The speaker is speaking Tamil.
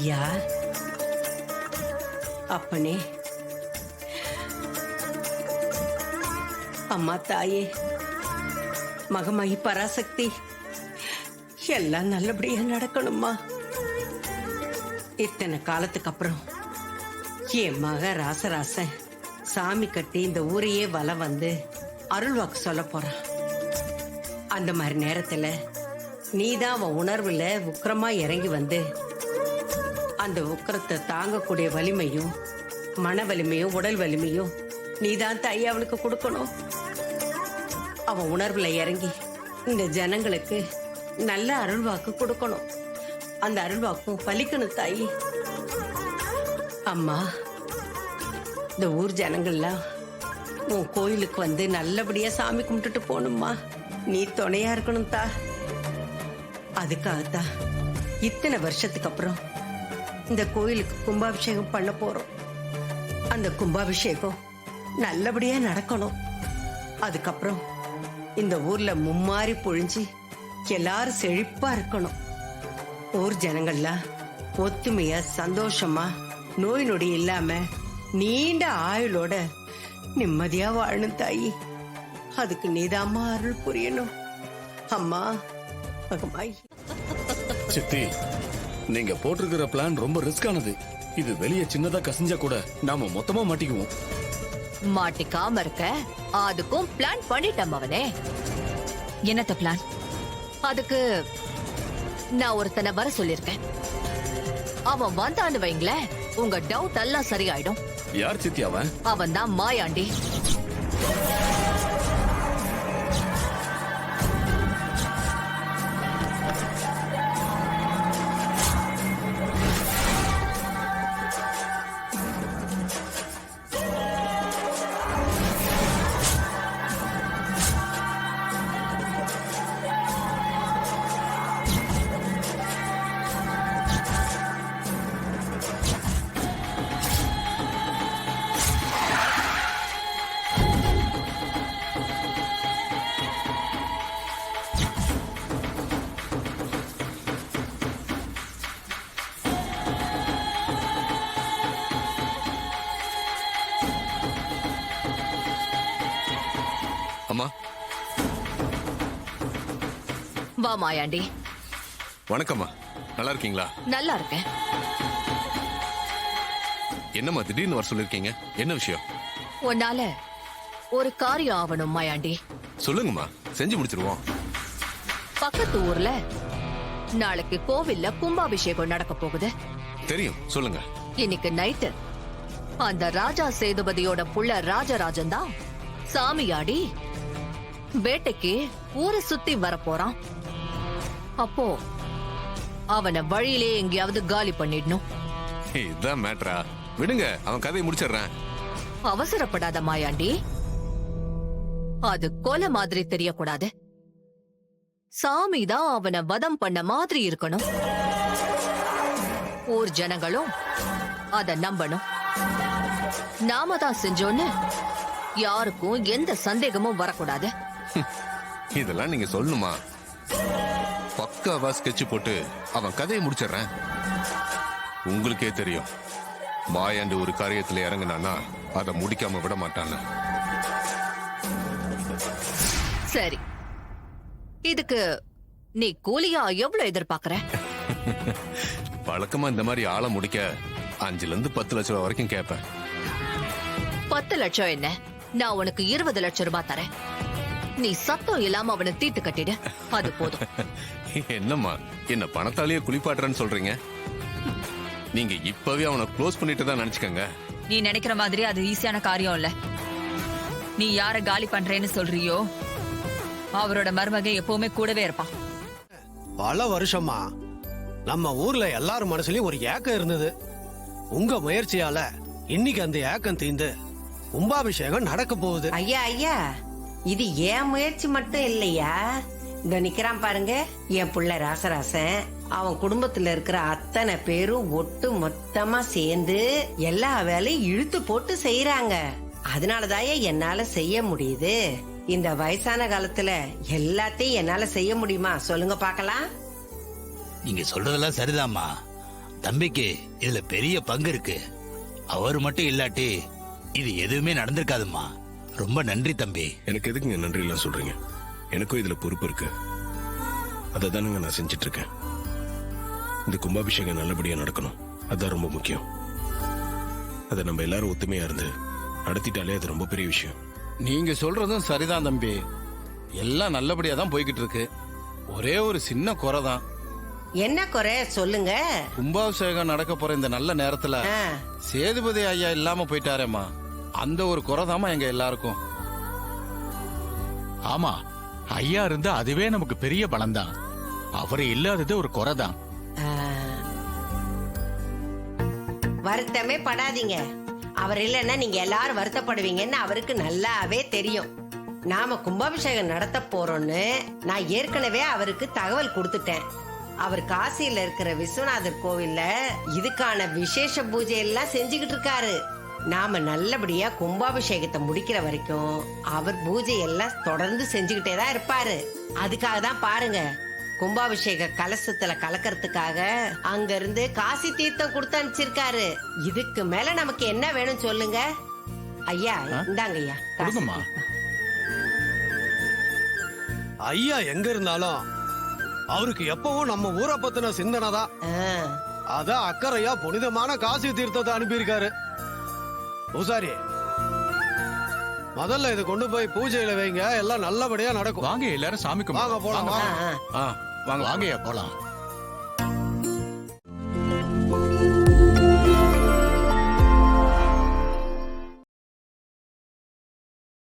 ஐயா, அப்பனே, அம்மா தாயே, மகமாயி பராசக்தி, எல்லாம் நல்லபடியா நடக்கணுமா. இத்தனை காலத்துக்கு அப்புறம் என் மக ராசராசன் சாமி கட்டி இந்த ஊரையே வலம் வந்து அருள்வாக்கு சொல்ல போறான். அந்த மாதிரி நேரத்துல நீதான் அவன் உணர்வுல உக்கிரமா இறங்கி வந்து அந்த உக்கிரத்தை தாங்கக்கூடிய வலிமையும் மன வலிமையும் உடல் வலிமையும் நீதான் தாய் அவனுக்கு கொடுக்கணும். அவன் உணர்வுல இறங்கி இந்த ஜனங்களுக்கு நல்ல அருள்வாக்கு கொடுக்கணும். அந்த அருள்வாக்கும் பலிக்கணும் தாயி. அம்மா, இந்த ஊர் ஜனங்கள்லாம் உன் கோயிலுக்கு வந்து நல்லபடியா சாமி கும்பிட்டுட்டு போகணும்மா. நீ துணையா இருக்கணும் தா. அதுக்காகத்தான் இத்தனை வருஷத்துக்கு அப்புறம் இந்த கோயிலுக்கு கும்பாபிஷேகம் பண்ண போறோம். அந்த கும்பாபிஷேகம் நல்லபடியா நடக்கணும். அதுக்கப்புறம் இந்த ஊர்ல மும்மாரி பொழிஞ்சு எல்லாரும் செழிப்பா இருக்கணும். ஊர் ஜனங்கள்லாம் ஒத்துமையா சந்தோஷமா நோய் நொடி இல்லாம நீண்ட ஆயுளோட நிம்மதியா வாழணும் தாயி. அதுக்கு நீதாம்மா அருள் புரியணும். அம்மா மகமாயி. சித்தி, நீங்க போட்டிருக்கிற பிளான் ரொம்ப ரிஸ்கானது. இது வெளியே சின்னதா கசிஞ்சா கூட நாம மொத்தமா மாட்டிக்குவோம். மாட்டிக்காம இருக்க அதுக்கும் பிளான் பண்ணிட்டோம் அவனே. என்னத்த பிளான்? அதுக்கு நான் ஒருத்தனை வர சொல்லிருக்கேன். அவன் வந்தான்னு வைங்களேன், உங்க டவுட் எல்லாம் சரியாயிடும். யார் சித்தி அவன்? அவன் தான் மாயாண்டி. அம்மா, வா மாயாண்டி. வணக்கம்மா. நல்லா இருக்கீங்களா? நல்லா இருக்கேன். என்னம்மா திடீர்னு வர சொல்லிருக்கீங்க? என்ன விஷயம்? உன்னால ஒரு காரியம் ஆவணும் மாயாண்டி. சொல்லுங்கம்மா, செஞ்சு முடிச்சிருவோம். பக்கத்து ஊர்ல நாளைக்கு கோவில்ல கும்பாபிஷேகம் நடக்க போகுது. தெரியும், சொல்லுங்க. இன்னைக்கு நைட்டு அந்த ராஜா சேதுபதியோட புள்ள ராஜராஜன் தான் சாமியாடி வேட்டைக்கு ஊரை சுத்தி வர போறான். அப்போ அவனை வழியிலே எங்கேயாவது காலி பண்ணிடணும். இதான் மேட்ரா? விடுங்க, அவன் கதையை முடிச்சிடுறேன். அவசரப்படாத மாயாண்டி. அது கொலை மாதிரி தெரியக்கூடாது. சாமி தான் அவனை வதம் பண்ண மாதிரி இருக்கணும். ஊர் ஜனங்களும் அத நம்பணும். நாம தான் செஞ்சோன்னு யாருக்கும் எந்த சந்தேகமும் வரக்கூடாது. இதெல்லாம் நீங்க சொல்லணுமா? பக்காவா ஸ்கெட்ச் போட்டு அவன் கதையை முடிச்சிடுறேன். உங்களுக்கே தெரியும், மாயாண்டு ஒரு காரியத்துல இறங்கினானா அதை முடிக்காம விட மாட்டான்னு. சரி, இதுக்கு நீ கூலியா எவ்வளவு எதிர்பார்க்கற? வழக்கமா இந்த மாதிரி ஆளை முடிக்க 5 to 10 லட்சம் ரூபாய் வரைக்கும் கேட்பேன். 10 லட்சம் என்ன, நான் உனக்கு 20 லட்சம் ரூபாய் தரேன். நீ சத்தம் இல்லாம அவனை தீட்டு கட்டிடு, அது போதும். என்னம்மா, என்ன பணத்தாலேயே குளிப்பாட்டுறேன்னு சொல்றீங்க? நீங்க இப்பவே அவனை க்ளோஸ் பண்ணிட்டு தான் நினைச்சுக்கங்க. நீ நினைக்கிற மாதிரி அது ஈஸியான காரியம் இல்ல. நீ யார காலி பண்றேன்னு சொல்றியோ அவரோட மருமக எப்பவுமே கூடவே இருப்பான். பல வருஷமா நம்ம ஊர்ல எல்லாரும் மனசுலயும் ஒரு ஏக்கம் இருந்தது. உங்க முயற்சியால இன்னைக்கு அந்த ஏக்கம் தீந்து கும்பாபிஷேகம் நடக்க போகுது. ஐயா ஐயா, இது என் முயற்சி மட்டும் இல்லையா. இந்த நிக்கிறான் பாருங்க என் புள்ள ராசராசன். அவன் குடும்பத்துல இருக்கிற அத்தனை பேரும் ஒட்டு மொத்தமா சேர்ந்து எல்லா வேலையும் இழுத்து போட்டு செய்யறாங்க. அதனாலதாயே என்னால செய்ய முடியுது. இந்த வயசான காலத்துல எல்லாத்தையும் என்னால செய்ய முடியுமா? சொல்லுங்க பாக்கலாம். நீங்க சொல்றதெல்லாம் சரிதாம்மா. தம்பிக்கு இதுல பெரிய பங்கு இருக்கு. அவர் மட்டும் இல்லாட்டி இது எதுவுமே நடந்திருக்காதும்மா. ரொம்ப நன்றி தம்பி. எனக்கு எதுக்குங்க நன்றி எல்லாம் சொல்றீங்க? எனக்கும் இதுல பொறுப்பு இருக்கு. அதை தானுங்க நான் செஞ்சிட்டு இருக்கேன். இந்த கும்பாபிஷேகம் நல்லபடியா நடக்கணும், அதுதான் ரொம்ப முக்கியம். அதை நம்ம எல்லாரும் ஒத்துமையா இருந்து நடத்திட்டாலே அது ரொம்ப பெரிய விஷயம். நீங்க சொல்றதும் சரிதான் தம்பி. எல்லாம் நல்லபடியா தான் போய்கிட்டு இருக்கு. ஒரே ஒரு சின்ன குறை தான். என்ன குறை சொல்லுங்க. கும்பாபிஷேகம் நடக்க போற இந்த நல்ல நேரத்துல ஆ, சேதுபதி ஐயா இல்லாம போயிட்டாரேம்மா. அந்த ஒரு குறை தாம்மா எங்க எல்லாருக்கும். ஆமா, ஐயா இருந்தா அதுவே நமக்கு பெரிய பலம்தான். அவரு இல்லாதது ஒரு குறைதான். ஆ. வருத்தமே படாதீங்க. அவர் இல்லைன்னா நீங்க எல்லாரும் வருத்தப்படுவீங்கன்னு அவருக்கு நல்லாவே தெரியும். நாம கும்பாபிஷேகம் நடத்த போறோம்னு நான் ஏற்கனவே அவருக்கு தகவல் கொடுத்துட்டேன். அவர் காசியில இருக்கிற விஸ்வநாதர் கோவில்ல இதுக்கான விசேஷ பூஜை எல்லாம் செஞ்சுக்கிட்டு இருக்காரு. நாம நல்லபடியா கும்பாபிஷேகத்தை முடிக்கிற வரைக்கும் அவர் பூஜை எல்லாம் தொடர்ந்து செஞ்சுக்கிட்டே தான் இருப்பாரு. அதுக்காக தான் பாருங்க, கும்பாபிஷேக கலசத்துல கலக்கறதுக்காக அங்க இருந்து காசி தீர்த்தம் கொடுத்து அனுப்பிச்சிருக்காரு. இதுக்கு மேல நமக்கு என்ன வேணும் சொல்லுங்க. ஐயா இந்தாங்க ஐயா காசி கொடுங்கம்மா. தீர்த்தம். ஐயா எங்க இருந்தாலும் அவருக்கு எப்பவும் நம்ம ஊரை பத்தின சிந்தனை தான். ஆ, அதான் அக்கறையா புனிதமான காசி தீர்த்தத்தை அனுப்பியிருக்காரு. பூசாரி, முதல்ல இதை கொண்டு போய் பூஜையில வைங்க, எல்லாம் நல்லபடியா நடக்கும். வாங்க எல்லாரும் சாமி வாங்க கும்பிடுவோம். போலாம், வாங்க. வாங்க. ஆ, ஆ. வாங்க வாங்கய்யா போலாம்.